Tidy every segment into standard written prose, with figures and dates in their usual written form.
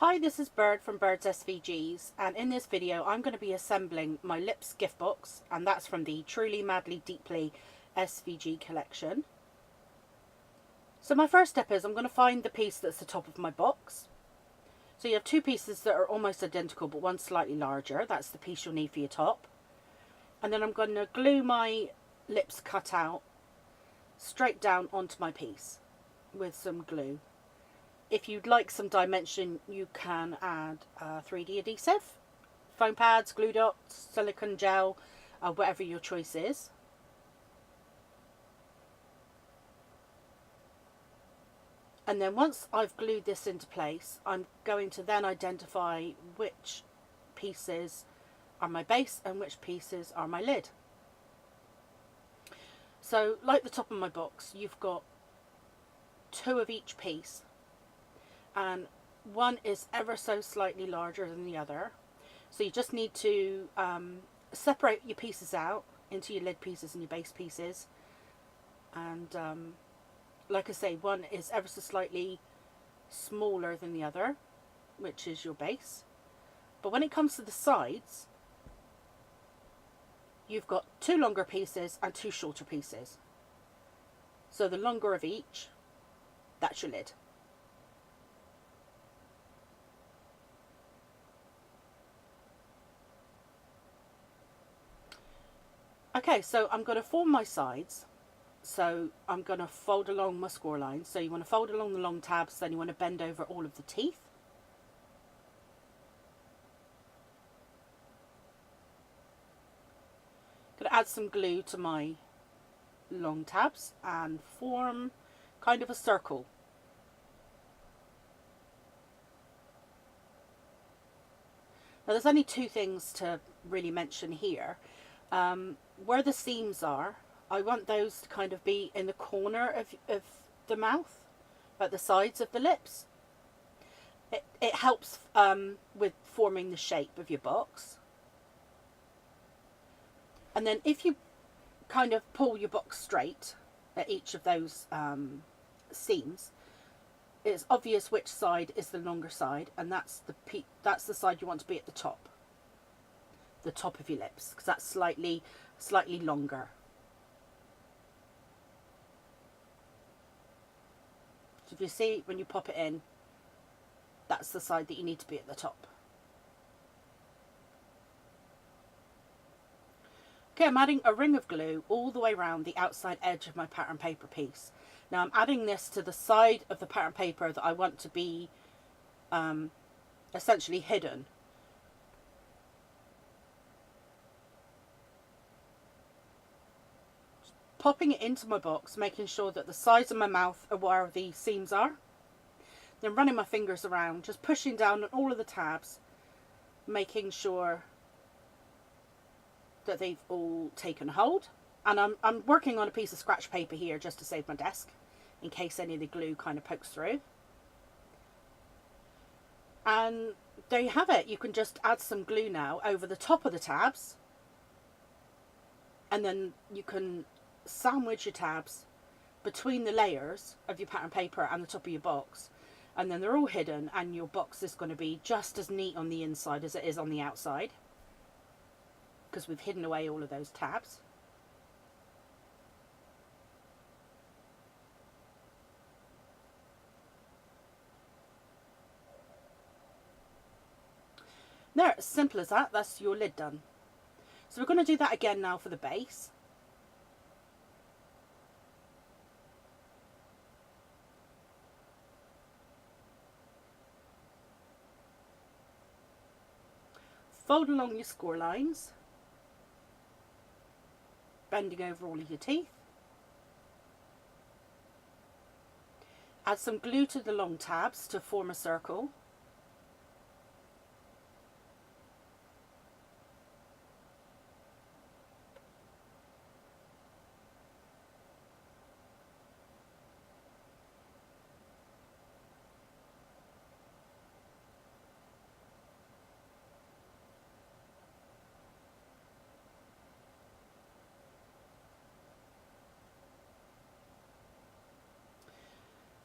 Hi, this is Bird from Birds SVGs, and in this video I'm going to be assembling my lips gift box, and that's from the Truly Madly Deeply SVG collection. So my first step is I'm going to find the piece that's the top of my box. So you have two pieces that are almost identical but one's slightly larger. That's the piece you'll need for your top. And then I'm going to glue my lips cut out straight down onto my piece with some glue. If you'd like some dimension, you can add 3D adhesive, foam pads, glue dots, silicone gel, whatever your choice is. And then once I've glued this into place, I'm going to then identify which pieces are my base and which pieces are my lid. So like the top of my box, you've got two of each piece. And one is ever so slightly larger than the other, so you just need to separate your pieces out into your lid pieces and your base pieces. And like I say, one is ever so slightly smaller than the other, which is your base. But when it comes to the sides, you've got two longer pieces and two shorter pieces. So the longer of each, that's your lid. Okay, so I'm going to form my sides. So I'm going to fold along my score lines. So you want to fold along the long tabs, then you want to bend over all of the teeth. Going to add some glue to my long tabs and form kind of a circle. Now there's only two things to really mention here. Where the seams are, I want those to kind of be in the corner of the mouth, at the sides of the lips. It helps with forming the shape of your box. And then if you kind of pull your box straight at each of those seams, it's obvious which side is the longer side, and that's the side you want to be at the top of your lips, because that's slightly longer. So if you see, when you pop it in, that's the side that you need to be at the top. Okay, I'm adding a ring of glue all the way around the outside edge of my pattern paper piece. Now I'm adding this to the side of the pattern paper that I want to be essentially hidden. Popping it into my box, making sure that the sides of my mouth are where the seams are. Then running my fingers around, just pushing down on all of the tabs, making sure that they've all taken hold. And I'm working on a piece of scratch paper here just to save my desk, in case any of the glue kind of pokes through. And there you have it. You can just add some glue now over the top of the tabs, and then you can sandwich your tabs between the layers of your pattern paper and the top of your box, and then they're all hidden, and your box is going to be just as neat on the inside as it is on the outside, because we've hidden away all of those tabs. There, as simple as that. That's your lid done. So we're going to do that again now for the base. Fold along your score lines, bending over all of your teeth. Add some glue to the long tabs to form a circle.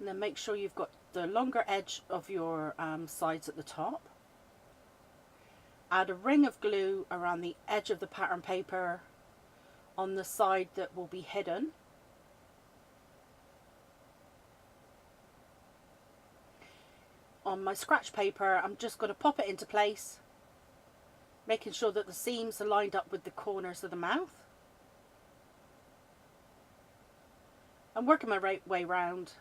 And then make sure you've got the longer edge of your sides at the top. Add a ring of glue around the edge of the pattern paper on the side that will be hidden. On my scratch paper, I'm just going to pop it into place, making sure that the seams are lined up with the corners of the mouth. I'm working my way round.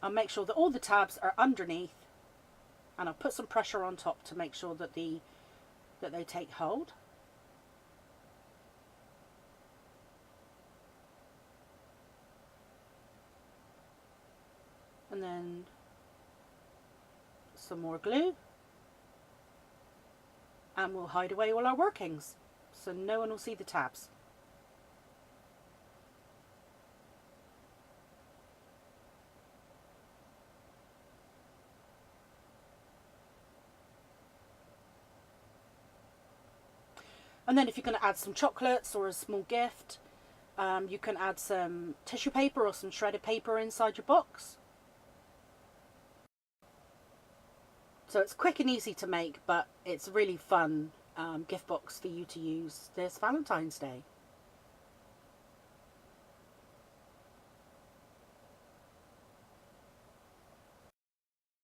I'll make sure that all the tabs are underneath, and I'll put some pressure on top to make sure that they take hold. And then some more glue, and we'll hide away all our workings so no one will see the tabs. And then if you're going to add some chocolates or a small gift, you can add some tissue paper or some shredded paper inside your box. So it's quick and easy to make, but it's a really fun gift box for you to use this Valentine's Day.